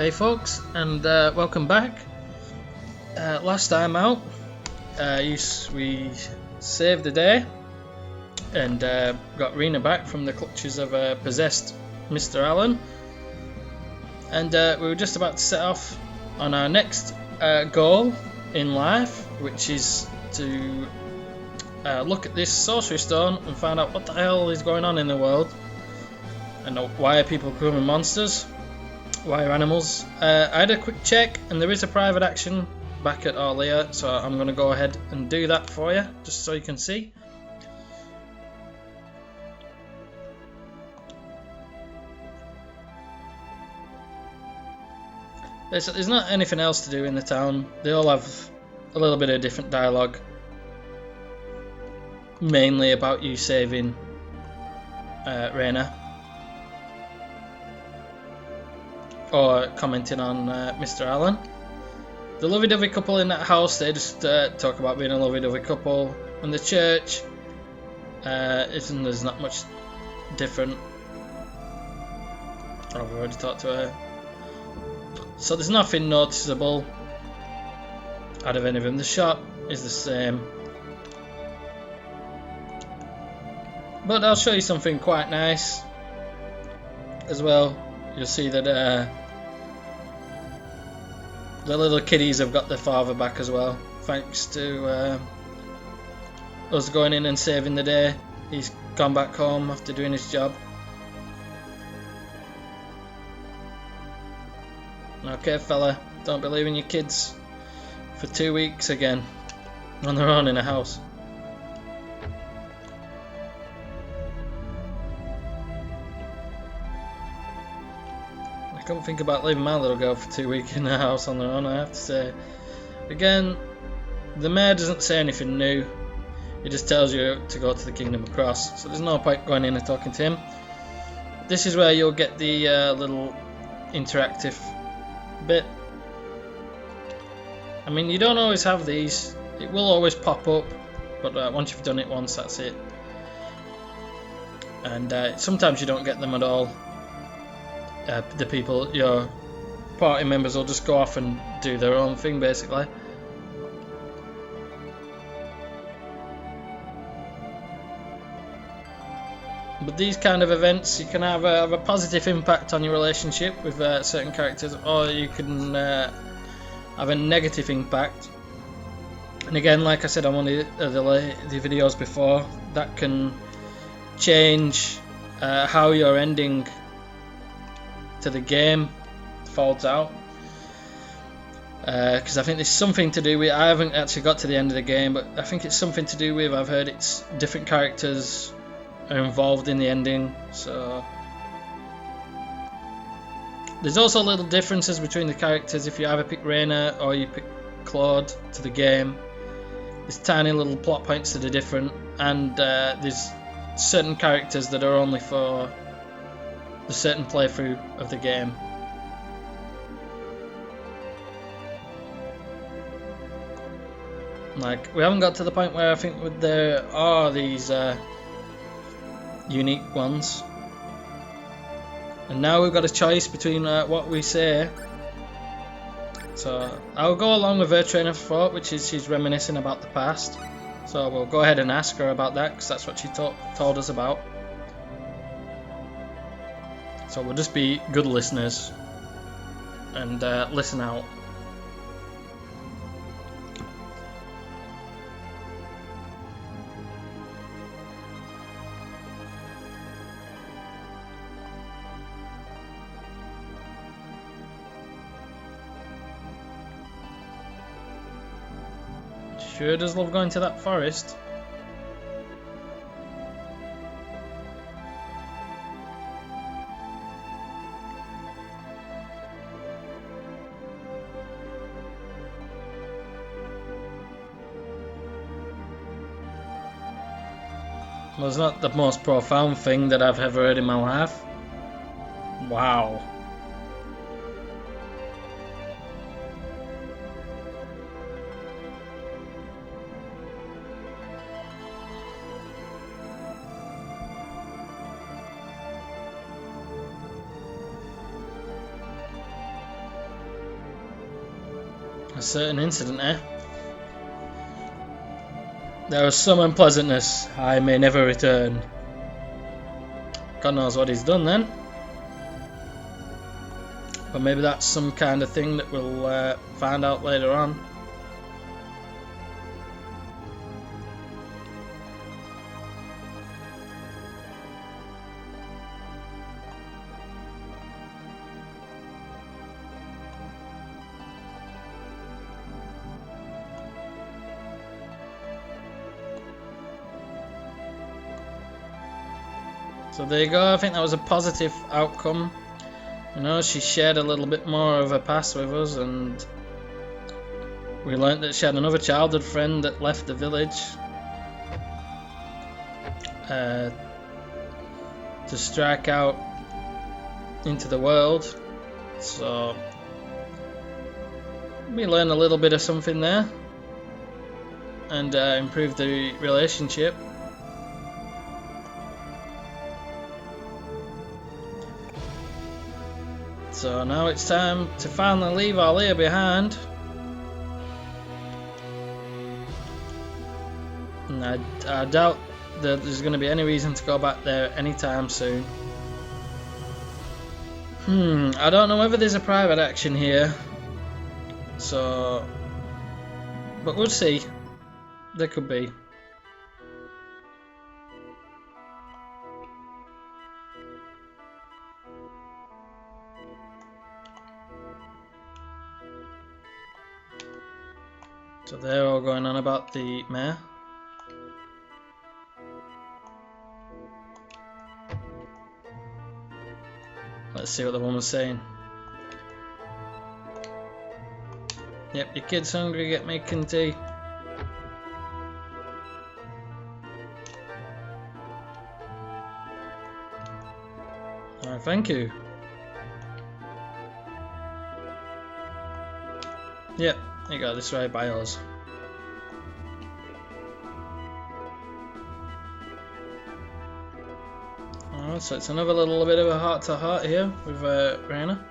Hey folks, and welcome back. Last time out, we saved the day and got Rena back from the clutches of a possessed Mr. Allen, and we were just about to set off on our next goal in life, which is to look at this sorcery stone and find out what the hell is going on in the world, and why are people becoming monsters. Why are animals? I had a quick check and there is a private action back at Orlear, so I'm going to go ahead and do that for you, just so you can see. There's not anything else to do in the town. They all have a little bit of different dialogue, mainly about you saving Rena, or commenting on Mr. Allen. The lovey-dovey couple in that house, they just talk about being a lovey-dovey couple. And the church, there's not much different. I've already talked to her. So there's nothing noticeable out of any of them. The shop is the same. But I'll show you something quite nice as well. You'll see that the little kiddies have got their father back as well, thanks to us going in and saving the day. He's gone back home after doing his job. Okay fella, don't be leaving your kids for 2 weeks again on their own in a house. I couldn't think about leaving my little girl for 2 weeks in the house on their own, I have to say. Again, the mayor doesn't say anything new. He just tells you to go to the Kingdom of Cross, so there's no point going in and talking to him. This is where you'll get the little interactive bit. I mean, you don't always have these. It will always pop up, but once you've done it once, that's it. And sometimes you don't get them at all. The people, your party members, will just go off and do their own thing, basically. But these kind of events, you can have a positive impact on your relationship with certain characters, or you can have a negative impact. And again, like I said on one of the videos before, that can change how your ending to the game folds out, because I think there's something to do with, I haven't actually got to the end of the game, but I think it's something to do with, I've heard it's different characters are involved in the ending. So there's also little differences between the characters if you either pick Rena or you pick Claude to the game. There's tiny little plot points that are different, and there's certain characters that are only for the certain playthrough of the game. Like, we haven't got to the point where I think there are these unique ones, and now we've got a choice between what we say. So I'll go along with her train of thought, which is she's reminiscing about the past. So we'll go ahead and ask her about that, because that's what she told us about. So we'll just be good listeners and listen out. Sure does love going to that forest. Well, it's not the most profound thing that I've ever heard in my life. Wow. a certain incident, eh? There was some unpleasantness. I may never return. God knows what he's done then. But maybe that's some kind of thing that we'll find out later on. So there you go, I think that was a positive outcome. You know, she shared a little bit more of her past with us, and we learnt that she had another childhood friend that left the village to strike out into the world. So we learned a little bit of something there, and improved the relationship. So now it's time to finally leave Alea behind. And I doubt that there's going to be any reason to go back there anytime soon. I don't know whether there's a private action here. So, but we'll see. There could be. So they're all going on about the mayor. Let's see what the woman's saying. Yep, your kid's hungry, get making tea. Alright, thank you. Yep. You got this right by us. Alright, so it's another little bit of a heart to heart here with Rena.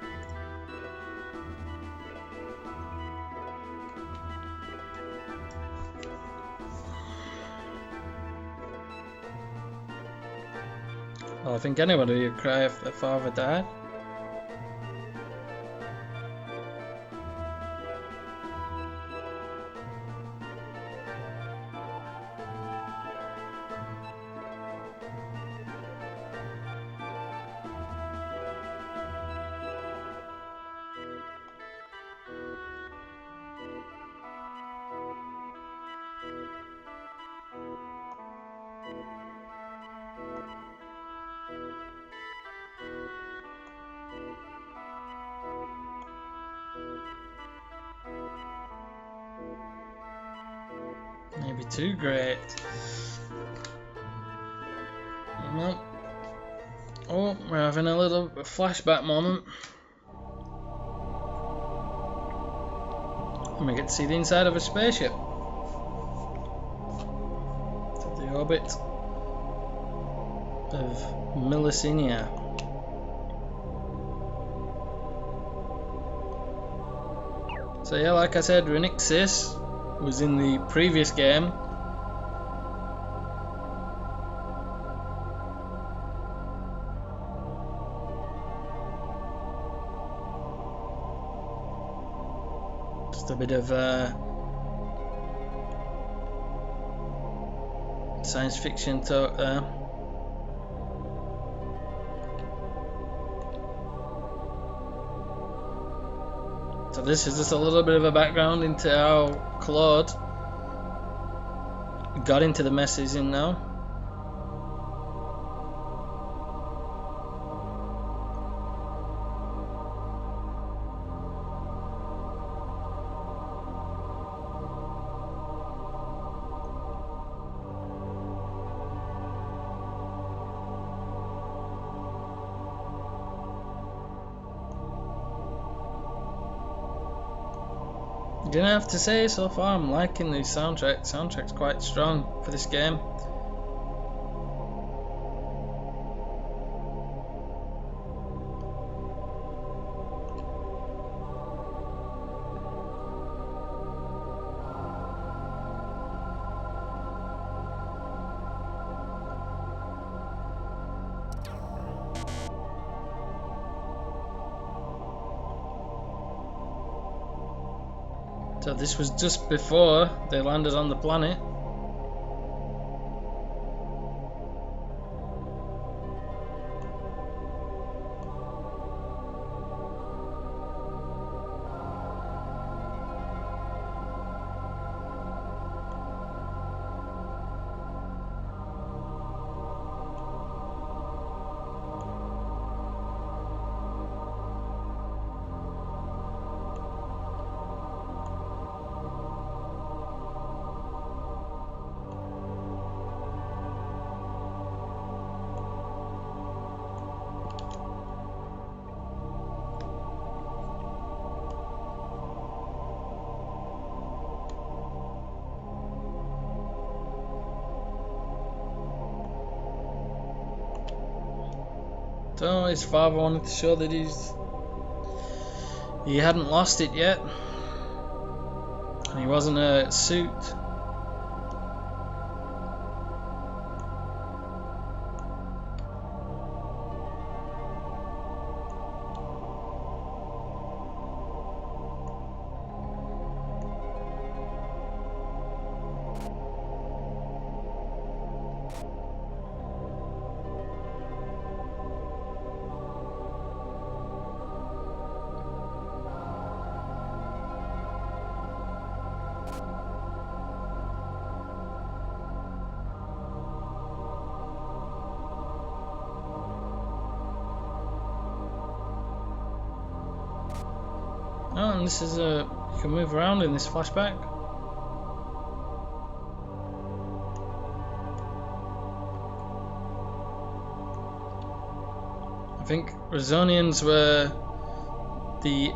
Well, I think anybody would cry if their father died. Maybe too great. No. Oh, we're having a little flashback moment. And we get to see the inside of a spaceship. To the orbit of Melicinia. So yeah, like I said, Renixis was in the previous game. Just a bit of science fiction talk there. So this is just a little bit of a background into how Claude got into the mess he's in now. Didn't have to say, so far I'm liking the soundtrack. Soundtrack's quite strong for this game. So this was just before they landed on the planet. So his father wanted to show that he hadn't lost it yet, and he wasn't a suit. Oh, and this is you can move around in this flashback. I think Rosonians were the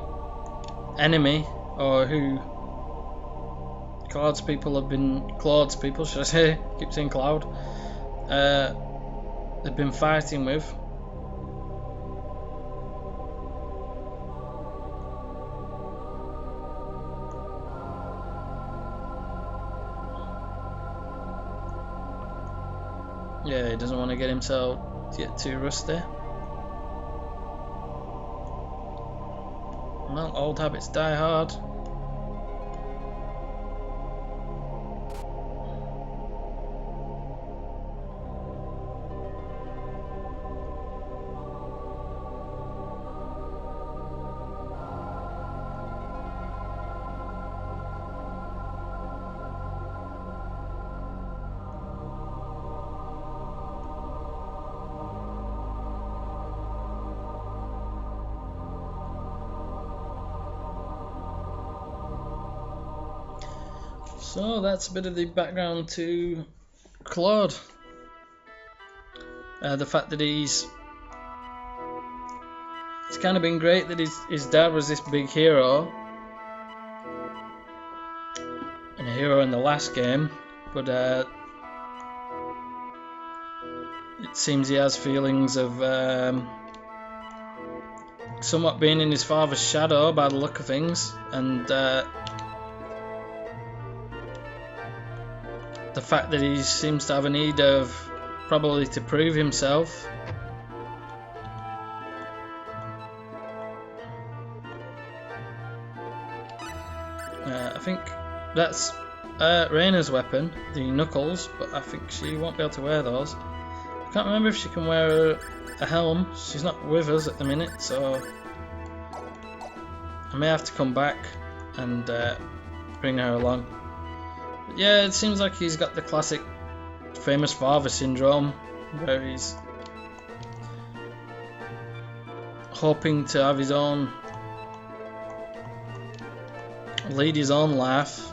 enemy, or who Claude's people should I say, keep saying Cloud, they've been fighting with. Yeah, he doesn't want to get himself too rusty. Well, old habits die hard. So that's a bit of the background to Claude. The fact that it's kind of been great that his dad was this big hero, and a hero in the last game, but it seems he has feelings of somewhat being in his father's shadow by the look of things, and the fact that he seems to have a need of probably to prove himself. I think that's Rena's weapon, the knuckles, but I think she won't be able to wear those. I can't remember if she can wear a helm. She's not with us at the minute, so I may have to come back and bring her along. But yeah, it seems like he's got the classic famous father syndrome, where he's hoping to have his own, lead his own life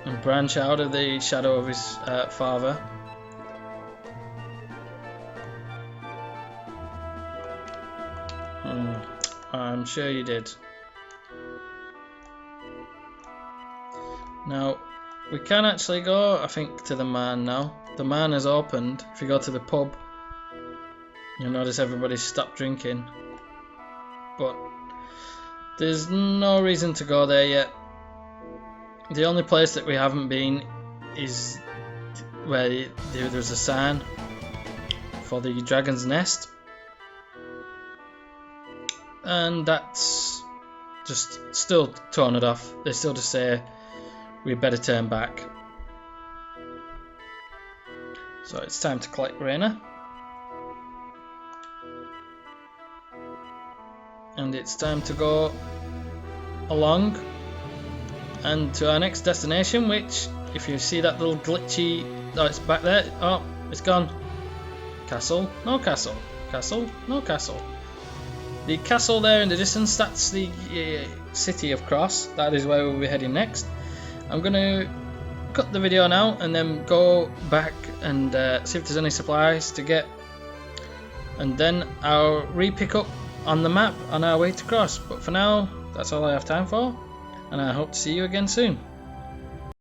and branch out of the shadow of his father. I'm sure you did. Now, we can actually go, I think, to the man now. The man has opened. If you go to the pub, you'll notice everybody's stopped drinking. But there's no reason to go there yet. The only place that we haven't been is where there's a sign for the Dragon's Nest. And that's just still torn it off. They still just say we better turn back. So it's time to collect Rena. And it's time to go along and to our next destination, which, if you see that little glitchy, oh, it's back there, oh, it's gone. Castle, no castle, castle, no castle. The castle there in the distance, that's the city of Cross. That is where we'll be heading next. I'm going to cut the video now and then go back and see if there's any supplies to get, and then I'll re-pick up on the map on our way to Cross. But for now, that's all I have time for, and I hope to see you again soon.